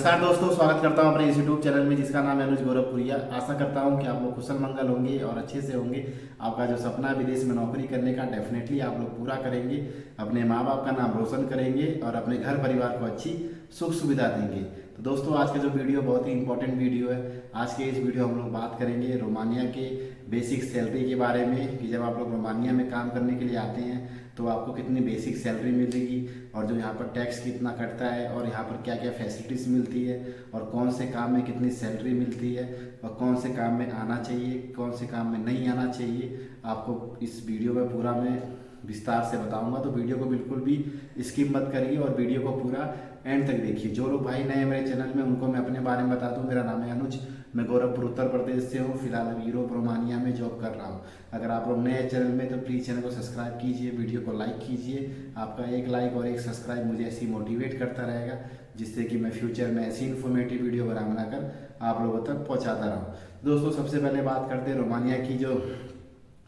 नमस्कार दोस्तों, स्वागत करता हूं अपने इस यूट्यूब चैनल में जिसका नाम है अनुज गौरवपुरिया। आशा करता हूं कि आप लोग कुशल मंगल होंगे और अच्छे से होंगे। आपका जो सपना है विदेश में नौकरी करने का, डेफिनेटली आप लोग पूरा करेंगे, अपने माँ बाप का नाम रोशन करेंगे और अपने घर परिवार को अच्छी सुख सुविधा देंगे। तो दोस्तों, आज का जो वीडियो बहुत ही इंपॉर्टेंट वीडियो है। आज के इस वीडियो हम लोग बात करेंगे रोमानिया के बेसिक सैलरी के बारे में कि जब आप लोग रोमानिया में काम करने के लिए आते हैं तो आपको कितनी बेसिक सैलरी मिलेगी और जो यहाँ पर टैक्स कितना कटता है और यहाँ पर क्या क्या फैसिलिटीज़ मिलती है और कौन से काम में कितनी सैलरी मिलती है और कौन से काम में आना चाहिए, कौन से काम में नहीं आना चाहिए, आपको इस वीडियो में पूरा मैं विस्तार से बताऊंगा। तो वीडियो को बिल्कुल भी स्किप मत करिए और वीडियो को पूरा एंड तक देखिए। जो लोग भाई नए मेरे चैनल में, उनको मैं अपने बारे में बता दूं। मेरा नाम है अनुज, मैं गोरखपुर उत्तर प्रदेश से हूँ। फिलहाल अभी यूरोप रोमानिया में जॉब कर रहा हूँ। अगर आप लोग नए चैनल में तो प्लीज़ चैनल को सब्सक्राइब कीजिए, वीडियो को लाइक कीजिए। आपका एक लाइक और एक सब्सक्राइब मुझे ऐसी मोटिवेट करता रहेगा जिससे कि मैं फ्यूचर में ऐसी इन्फॉर्मेटिव वीडियो बनाकर आप लोगों तक पहुँचाता रहूँ। दोस्तों, सबसे पहले बात करते हैं रोमानिया की जो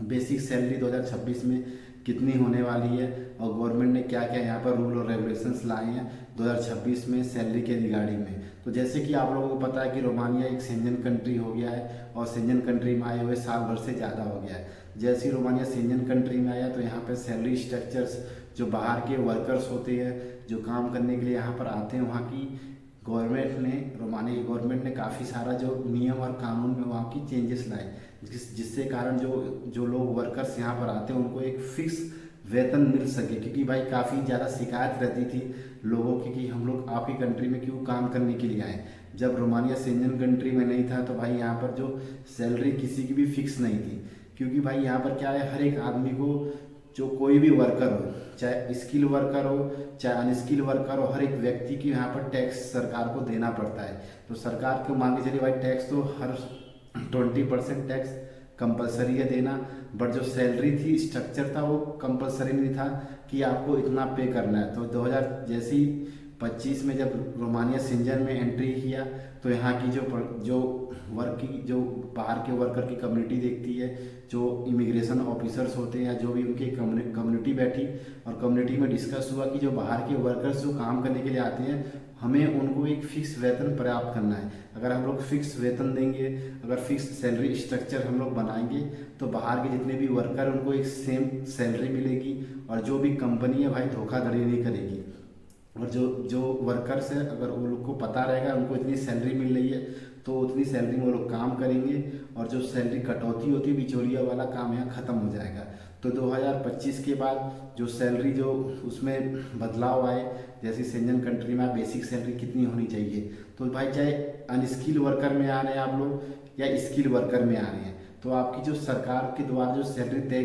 बेसिक सैलरी 2026 में कितनी होने वाली है और गवर्नमेंट ने क्या क्या यहाँ पर रूल और रेगुलेशंस लाए हैं 2026 में सैलरी के रिगार्डिंग में। तो जैसे कि आप लोगों को पता है कि रोमानिया एक शेंजन कंट्री हो गया है और शेंजन कंट्री में आए हुए साल भर से ज़्यादा हो गया है। जैसे ही रोमानिया शेंजन कंट्री में आया तो यहाँ पर सैलरी स्ट्रक्चर्स, जो बाहर के वर्कर्स होते हैं जो काम करने के लिए यहाँ पर आते हैं, वहाँ की गवर्नमेंट ने, रोमानिया की गवर्नमेंट ने काफ़ी सारा जो नियम और कानून में वहाँ की चेंजेस लाए जिससे कारण जो लोग वर्कर्स यहाँ पर आते हैं उनको एक फिक्स वेतन मिल सके। क्योंकि भाई काफ़ी ज़्यादा शिकायत रहती थी लोगों की कि हम लोग आपकी कंट्री में क्यों काम करने के लिए आए। जब रोमानिया शेंजन कंट्री में नहीं था तो भाई यहाँ पर जो सैलरी किसी की भी फिक्स नहीं थी। क्योंकि भाई यहाँ पर क्या है, हर एक आदमी को, जो कोई भी वर्कर हो, चाहे स्किल वर्कर हो चाहे अनस्किल वर्कर हो, हर एक व्यक्ति की यहाँ पर टैक्स सरकार को देना पड़ता है। तो सरकार को मान के चलिए भाई टैक्स तो हर 20% टैक्स कंपलसरी है देना। बट जो सैलरी थी, स्ट्रक्चर था, वो कंपलसरी नहीं था कि आपको इतना पे करना है। तो 2025 में जब रोमानिया शेंजन में एंट्री किया तो यहाँ की जो बाहर के वर्कर की कम्युनिटी देखती है, जो इमिग्रेशन ऑफिसर्स होते हैं या जो भी उनकी कम्युनिटी बैठी और कम्युनिटी में डिस्कस हुआ कि जो बाहर के वर्कर्स जो काम करने के लिए आते हैं, हमें उनको एक फिक्स वेतन प्राप्त करना है। अगर हम लोग फिक्स वेतन देंगे, अगर फिक्स सैलरी स्ट्रक्चर हम लोग बनाएंगे तो बाहर के जितने भी वर्कर हैं उनको एक सेम सैलरी मिलेगी और जो भी कंपनी है भाई धोखाधड़ी नहीं करेगी। और जो वर्कर्स है, अगर वो लोग को पता रहेगा उनको इतनी सैलरी मिल रही है तो उतनी सैलरी में वो लोग काम करेंगे और जो सैलरी कटौती होती है, बिचौलिया वाला काम यहाँ ख़त्म हो जाएगा। तो 2025 के बाद जो सैलरी, जो उसमें बदलाव आए, जैसे शेंजन कंट्री में बेसिक सैलरी कितनी होनी चाहिए। तो भाई चाहे अनस्किल वर्कर में आ रहे हैं आप लोग या स्किल वर्कर में आ रहे हैं, तो आपकी जो सरकार के द्वारा जो सैलरी तय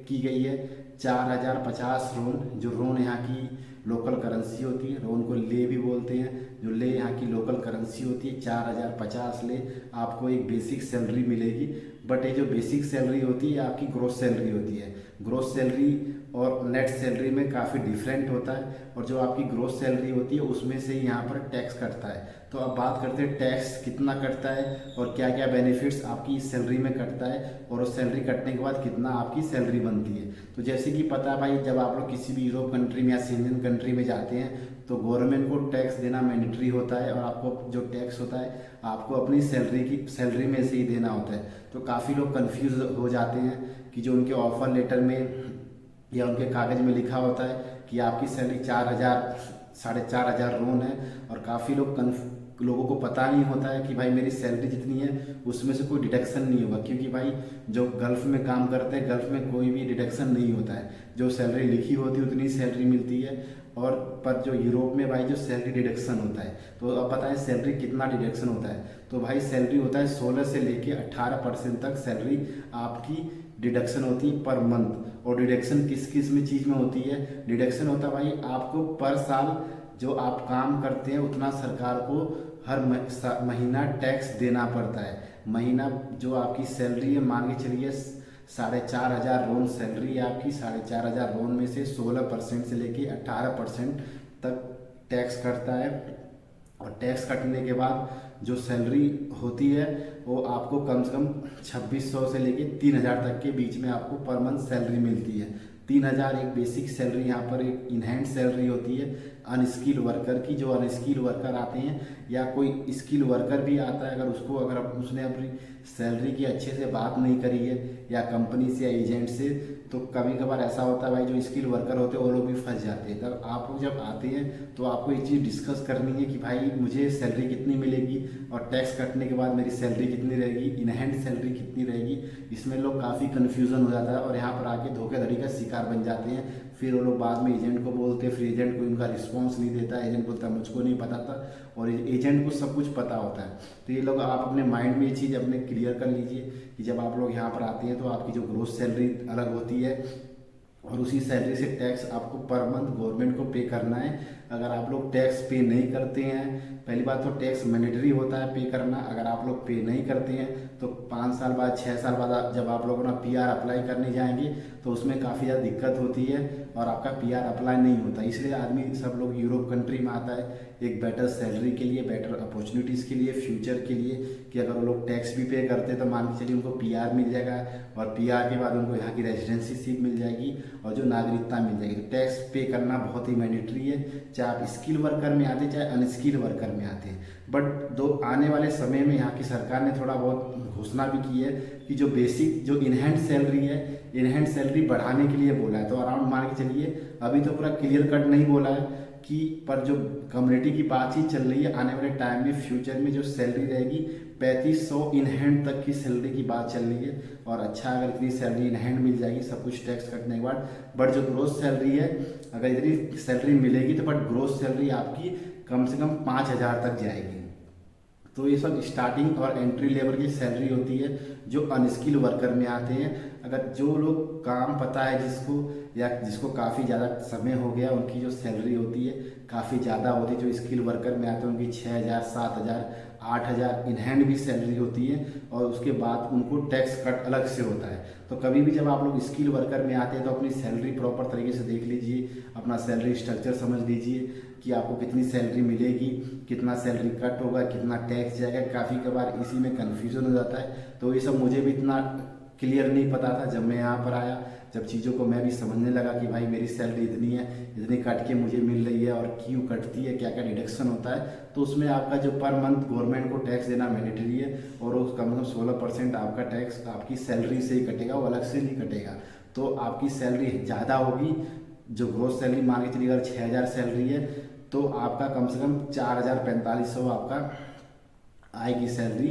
की गई है 4050 रोन, जो रोन यहाँ की लोकल करेंसी होती है, रोन को ले भी बोलते हैं, जो ले यहाँ की लोकल करेंसी होती है, 4050 ले आपको एक बेसिक सैलरी मिलेगी। बट ये जो बेसिक सैलरी होती है आपकी ग्रोस सैलरी होती है। ग्रोस सैलरी और नेट सैलरी में काफ़ी डिफरेंट होता है और जो आपकी ग्रोस सैलरी होती है उसमें से यहाँ पर टैक्स कटता है। तो अब बात करते हैं टैक्स कितना कटता है और क्या क्या बेनिफिट्स आपकी इस सैलरी में कटता है और उस सैलरी कटने के बाद कितना आपकी सैलरी बनती है। तो जैसे कि पता है भाई, जब आप लोग किसी भी यूरोप कंट्री में या शेंजन कंट्री में जाते हैं तो गवर्नमेंट को टैक्स देना मैंडेटरी होता है और आपको जो टैक्स होता है आपको अपनी सैलरी में से ही देना होता है। तो काफ़ी लोग कंफ्यूज हो जाते हैं कि जो उनके ऑफर लेटर में या उनके कागज़ में लिखा होता है कि आपकी सैलरी 4000 4500 रोन है, और काफ़ी लोगों को पता नहीं होता है कि भाई मेरी सैलरी जितनी है उसमें से कोई डिडक्शन नहीं होगा। क्योंकि भाई जो गल्फ़ में काम करते हैं, गल्फ़ में कोई भी डिडक्शन नहीं होता है। जो सैलरी लिखी होती है उतनी सैलरी मिलती है, और पर जो यूरोप में भाई जो सैलरी डिडक्शन होता है, तो अब पता है सैलरी कितना डिडक्शन होता है। तो भाई सैलरी होता है 16 से लेके 18% तक सैलरी आपकी डिडक्शन होती है पर मंथ। और डिडक्शन किस किस में चीज़ में होती है? डिडक्शन होता है भाई आपको पर साल जो आप काम करते हैं उतना सरकार को हर महीना टैक्स देना पड़ता है। महीना जो आपकी सैलरी है, मान के चलिए 4500 रोन सैलरी है आपकी, 4500 रोन में से 16% से लेके 18% तक टैक्स कटता है। और टैक्स कटने के बाद जो सैलरी होती है वो आपको कम से कम 2600 से लेके 3000 तक के बीच में आपको पर मंथ सैलरी मिलती है। 3000 एक बेसिक सैलरी, यहाँ पर एक इनहैंड सैलरी होती है। अनस्किल वर्कर की। जो अनस्किल वर्कर आते हैं या कोई स्किल वर्कर भी आता है, अगर उसने अपनी सैलरी की अच्छे से बात नहीं करी है या कंपनी से या एजेंट से, तो कभी कभार ऐसा होता है भाई जो स्किल वर्कर होते हैं वो लोग भी फंस जाते हैं। तब आप लोग जब आते हैं तो आपको एक चीज़ डिस्कस करनी है कि भाई मुझे सैलरी कितनी मिलेगी और टैक्स कटने के बाद मेरी सैलरी कितनी रहेगी, इन हैंड सैलरी कितनी रहेगी। इसमें लोग काफ़ी कन्फ्यूज़न हो जाता है और यहाँ पर आके धोखाधड़ी का शिकार बन जाते हैं। फिर वो लोग बाद में एजेंट को बोलते हैं, फिर एजेंट को उनका रिस्पॉन्स नहीं देता, एजेंट बोलता है मुझको नहीं पता था, और एजेंट को सब कुछ पता होता है। तो ये लोग आप अपने माइंड में ये चीज़ अपने क्लियर कर लीजिए कि जब आप लोग यहाँ पर आते हैं तो आपकी जो ग्रोस सैलरी अलग होती है और उसी सैलरी से टैक्स आपको पर मंथ गवर्नमेंट को पे करना है। अगर आप लोग टैक्स पे नहीं करते हैं, पहली बात तो टैक्स मैंडेटरी होता है पे करना। अगर आप लोग पे नहीं करते हैं तो 5 साल बाद 6 साल बाद जब आप लोग अपना पीआर अप्लाई करने जाएंगे तो उसमें काफ़ी ज़्यादा दिक्कत होती है और आपका पीआर अप्लाई नहीं होता। इसलिए आदमी सब लोग यूरोप कंट्री में आता है एक बेटर सैलरी के लिए, बेटर अपॉर्चुनिटीज़ के लिए, फ्यूचर के लिए, कि अगर वो लोग टैक्स भी पे करते हैं तो मान के चलिए उनको पीआर मिल जाएगा और पीआर के बाद उनको यहाँ की रेजिडेंसीशिप मिल जाएगी और जो नागरिकता मिल जाएगी। तो टैक्स पे करना बहुत ही मैंडेटरी है, चाहे आप स्किल वर्कर में आते चाहे अनस्किल वर्कर में आते हैं। बट दो आने वाले समय में यहाँ की सरकार ने थोड़ा बहुत घोषणा भी की है कि जो बेसिक जो इन हैंड सैलरी है, इन हैंड सैलरी बढ़ाने के लिए बोला है। तो अराउंड मान के चलिए अभी तो पूरा क्लियर कट नहीं बोला है कि, पर जो कम्युनिटी की बातचीत चल रही है आने वाले टाइम में फ्यूचर में जो सैलरी रहेगी 3500 इन हैंड तक की सैलरी की बात चल रही है। और अच्छा अगर इतनी सैलरी इन हैंड मिल जाएगी सब कुछ टैक्स कटने के बाद, बट जो ग्रोस सैलरी है अगर इतनी सैलरी मिलेगी तो बट ग्रोस सैलरी आपकी कम से कम 5000 तक जाएगी। तो ये सब स्टार्टिंग और एंट्री लेवल की सैलरी होती है जो अनस्किल वर्कर में आते हैं। अगर जो लोग काम पता है जिसको या जिसको काफ़ी ज़्यादा समय हो गया, उनकी जो सैलरी होती है काफ़ी ज़्यादा होती है। जो स्किल वर्कर में आते हैं उनकी 6000, 7000, 8000 इन हैंड भी सैलरी होती है और उसके बाद उनको टैक्स कट अलग से होता है। तो कभी भी जब आप लोग स्किल वर्कर में आते हैं तो अपनी सैलरी प्रॉपर तरीके से देख लीजिए, अपना सैलरी स्ट्रक्चर समझ लीजिए कि आपको कितनी सैलरी मिलेगी, कितना सैलरी कट होगा, कितना टैक्स जाएगा। काफ़ी कभार इसी में कन्फ्यूजन हो जाता है। तो ये सब मुझे भी इतना क्लियर नहीं पता था। जब मैं यहाँ पर आया, जब चीज़ों को मैं भी समझने लगा कि भाई मेरी सैलरी इतनी है, इतनी कट के मुझे मिल रही है और क्यों कटती है, क्या क्या डिडक्शन होता है, तो उसमें आपका जो पर मंथ गवर्नमेंट को टैक्स देना मैंडेटरी है और उस कम से कम 16% आपका टैक्स आपकी सैलरी से ही कटेगा, वो अलग से नहीं कटेगा। तो आपकी सैलरी ज़्यादा होगी। जो ग्रोस सैलरी मान के चलिए अगर 6000 सैलरी है तो आपका कम से कम 4500 आपका आएगी सैलरी,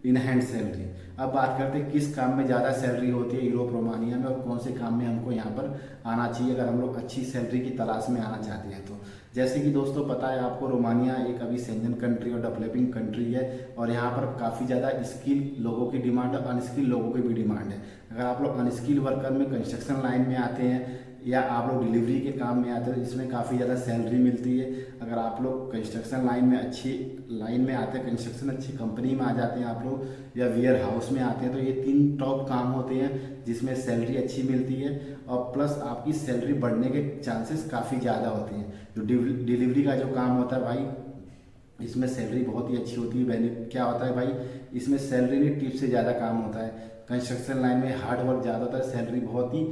इन हैंड सैलरी। अब बात करते हैं किस काम में ज़्यादा सैलरी होती है यूरोप रोमानिया में और कौन से काम में हमको यहाँ पर आना चाहिए अगर हम लोग अच्छी सैलरी की तलाश में आना चाहते हैं। तो जैसे कि दोस्तों पता है आपको, रोमानिया एक अभी सेंजन कंट्री और डेवलपिंग कंट्री है और यहाँ पर काफ़ी ज़्यादा स्किल लोगों की डिमांड है, अनस्किल लोगों की भी डिमांड है। अगर आप लोग अनस्किल वर्कर में कंस्ट्रक्शन लाइन में आते हैं या आप लोग डिलीवरी के काम में आते हो, इसमें काफ़ी ज़्यादा सैलरी मिलती है। अगर आप लोग कंस्ट्रक्शन लाइन में अच्छी लाइन में आते हैं, कंस्ट्रक्शन अच्छी कंपनी में आ जाते हैं आप लोग, या वेयर हाउस में आते हैं, तो ये 3 टॉप काम होते हैं जिसमें सैलरी अच्छी मिलती है और प्लस आपकी सैलरी बढ़ने के चांसेस काफ़ी ज़्यादा होते हैं। जो डिलीवरी का जो काम होता है भाई, इसमें सैलरी बहुत ही अच्छी होती है। क्या होता है भाई, इसमें सैलरी नहीं टिप से ज़्यादा काम होता है। कंस्ट्रक्शन लाइन में हार्ड वर्क ज़्यादा होता है, सैलरी बहुत ही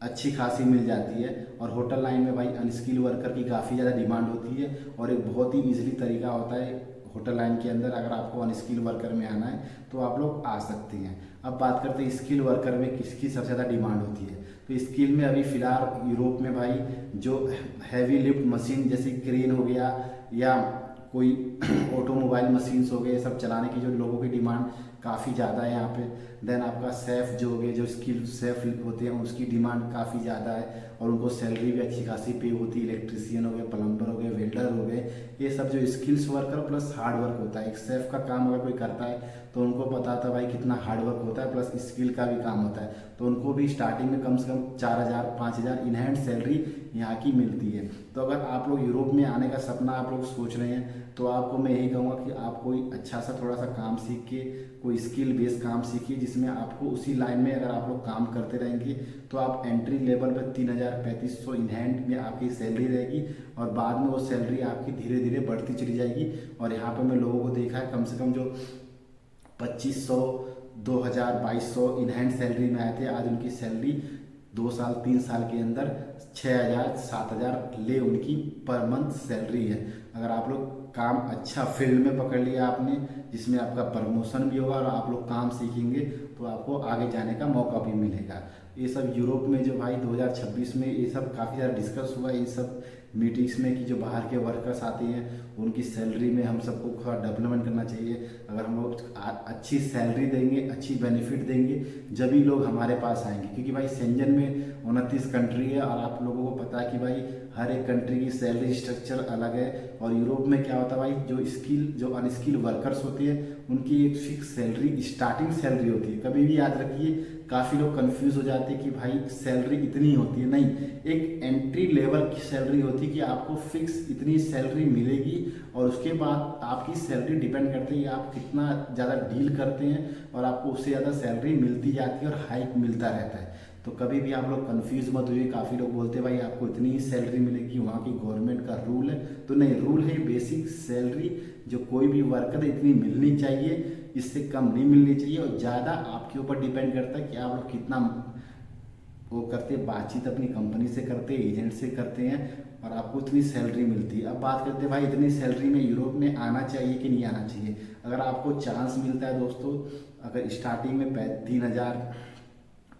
अच्छी खासी मिल जाती है। और होटल लाइन में भाई अनस्किल वर्कर की काफ़ी ज़्यादा डिमांड होती है और एक बहुत ही ईजिली तरीका होता है होटल लाइन के अंदर। अगर आपको अनस्किल वर्कर में आना है तो आप लोग आ सकते हैं। अब बात करते हैं स्किल वर्कर में किसकी सबसे ज़्यादा डिमांड होती है। तो स्किल में अभी फ़िलहाल यूरोप में भाई जो हैवी लिफ्ट मशीन जैसे क्रेन हो गया या कोई ऑटोमोबाइल मशीन्स हो गए, सब चलाने की जो लोगों की डिमांड काफ़ी ज़्यादा है यहाँ पे। देन आपका सेफ़ जो हो गए, जो स्किल सेफ़ होते हैं उसकी डिमांड काफ़ी ज़्यादा है और उनको सैलरी भी अच्छी खासी पे होती है। इलेक्ट्रीशियन हो गए, प्लम्बर हो गए, वेल्डर हो गए, ये सब जो skills worker plus hard work होता है। एक सेफ़ का काम अगर कोई करता है तो उनको पता था भाई कितना हार्ड वर्क होता है, प्लस स्किल का भी काम होता है। तो उनको भी स्टार्टिंग में कम से कम 4000 5000 इन हैंड सैलरी यहाँ की मिलती है। तो अगर आप लोग यूरोप में आने का सपना आप लोग सोच रहे हैं तो आपको मैं यही कहूँगा कि आप कोई अच्छा सा थोड़ा सा काम सीख के, कोई स्किल बेस्ड काम सीखिए जिसमें आपको उसी लाइन में अगर आप लोग काम करते रहेंगे तो आप एंट्री लेवल पर 3000 3500 इन हैंड में आपकी सैलरी रहेगी और बाद में वो सैलरी आपकी धीरे धीरे बढ़ती चली जाएगी। और यहाँ पर मैं लोगों को देखा है कम से कम जो 2500 2000 2200 इन हैंड सैलरी में आए थे, आज उनकी सैलरी 2 साल 3 साल के अंदर 6,000 7,000 ले उनकी पर मंथ सैलरी है। अगर आप लोग काम अच्छा फील्ड में पकड़ लिया आपने, जिसमें आपका प्रमोशन भी होगा और आप लोग काम सीखेंगे तो आपको आगे जाने का मौका भी मिलेगा। ये सब यूरोप में जो भाई 2026 में ये सब काफ़ी ज़्यादा डिस्कस हुआ है, ये सब मीटिंग्स में कि जो बाहर के वर्कर्स आते हैं उनकी सैलरी में हम सबको थोड़ा डेवलपमेंट करना चाहिए। अगर हम लोग अच्छी सैलरी देंगे, अच्छी बेनिफिट देंगे, जभी लोग हमारे पास आएंगे। क्योंकि भाई सेंजन में 29 कंट्री है और आप लोगों को पता है कि भाई हर एक कंट्री की सैलरी स्ट्रक्चर अलग है। और यूरोप में क्या होता है भाई, जो अनस्किल वर्कर्स होते हैं उनकी एक फिक्स सैलरी, स्टार्टिंग सैलरी होती है। कभी भी याद रखिए, काफ़ी लोग कंफ्यूज हो जाते हैं कि भाई सैलरी इतनी होती है। नहीं, एक एंट्री लेवल की सैलरी होती है कि आपको फिक्स इतनी सैलरी मिलेगी और उसके बाद आपकी सैलरी डिपेंड करती है आप कितना ज़्यादा डील करते हैं और आपको उससे ज़्यादा सैलरी मिलती जाती है और हाइक मिलता रहता है। तो कभी भी आप लोग कंफ्यूज मत हुए। काफ़ी लोग बोलते हैं भाई आपको इतनी ही सैलरी मिलेगी, वहाँ की गवर्नमेंट का रूल है। तो नहीं, रूल है बेसिक सैलरी जो कोई भी वर्कर है इतनी मिलनी चाहिए, इससे कम नहीं मिलनी चाहिए। और ज़्यादा आपके ऊपर डिपेंड करता है कि आप लोग कितना वो करते हैं, बातचीत अपनी कंपनी से करते हैं, एजेंट से करते हैं और आपको इतनी सैलरी मिलती है। अब बात करते हैं भाई इतनी सैलरी में यूरोप में आना चाहिए कि नहीं आना चाहिए। अगर आपको चांस मिलता है दोस्तों, अगर स्टार्टिंग में 3,000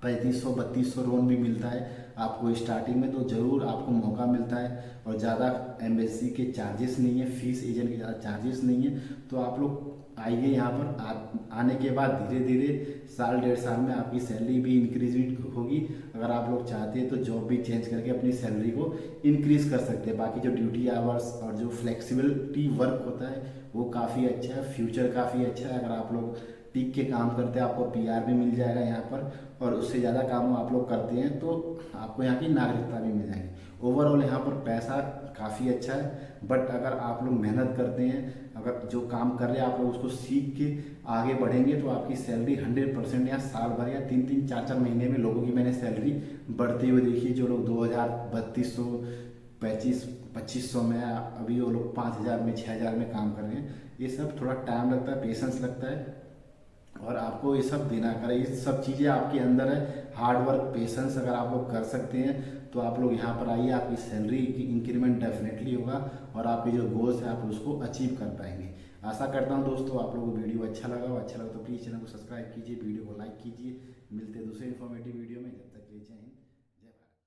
3500 3200 लोन भी मिलता है आपको स्टार्टिंग में, तो ज़रूर आपको मौका मिलता है। और ज़्यादा एम्बेसी के चार्जेस नहीं है, फीस एजेंट के ज़्यादा चार्जेस नहीं है। तो आप लोग आइए यहाँ पर। आने के बाद धीरे धीरे साल 1.5 साल में आपकी सैलरी भी इंक्रीज होगी। अगर आप लोग चाहते हैं तो जॉब भी चेंज करके अपनी सैलरी को इंक्रीज कर सकते हैं। बाकी जो ड्यूटी आवर्स और जो फ्लेक्सिबिलिटी वर्क होता है वो काफ़ी अच्छा है, फ्यूचर काफ़ी अच्छा है। अगर आप लोग टिक के काम करते हैं आपको PR भी मिल जाएगा यहाँ पर, और उससे ज़्यादा काम आप लोग करते हैं तो आपको यहाँ की नागरिकता भी मिल जाएगी। ओवरऑल यहाँ पर पैसा काफ़ी अच्छा है, बट अगर आप लोग मेहनत करते हैं, अगर जो काम कर रहे हैं आप लोग उसको सीख के आगे बढ़ेंगे तो आपकी सैलरी 100% या साल भर या 3-3 4-4 महीने में लोगों की मैंने सैलरी बढ़ती हुई देखी। जो लोग 2,000 3200 2500 में, अभी वो लोग 5,000 में 6,000 में काम कर रहे हैं। ये सब थोड़ा टाइम लगता है, पेशेंस लगता है और आपको ये सब देना करें। ये सब चीज़ें आपके अंदर है, हार्ड वर्क, पेशेंस अगर आप लोग कर सकते हैं तो आप लोग यहाँ पर आइए, आपकी सैलरी की इंक्रीमेंट डेफिनेटली होगा और आपके जो गोल्स है आप उसको अचीव कर पाएंगे। आशा करता हूँ दोस्तों आप लोगों को वीडियो अच्छा लगा हो। अच्छा लगा तो प्लीज़ चैनल को सब्सक्राइब कीजिए, वीडियो को लाइक कीजिए। मिलते हैं दूसरे इन्फॉर्मेटिव वीडियो में, जब तक के लिए जय हिंद।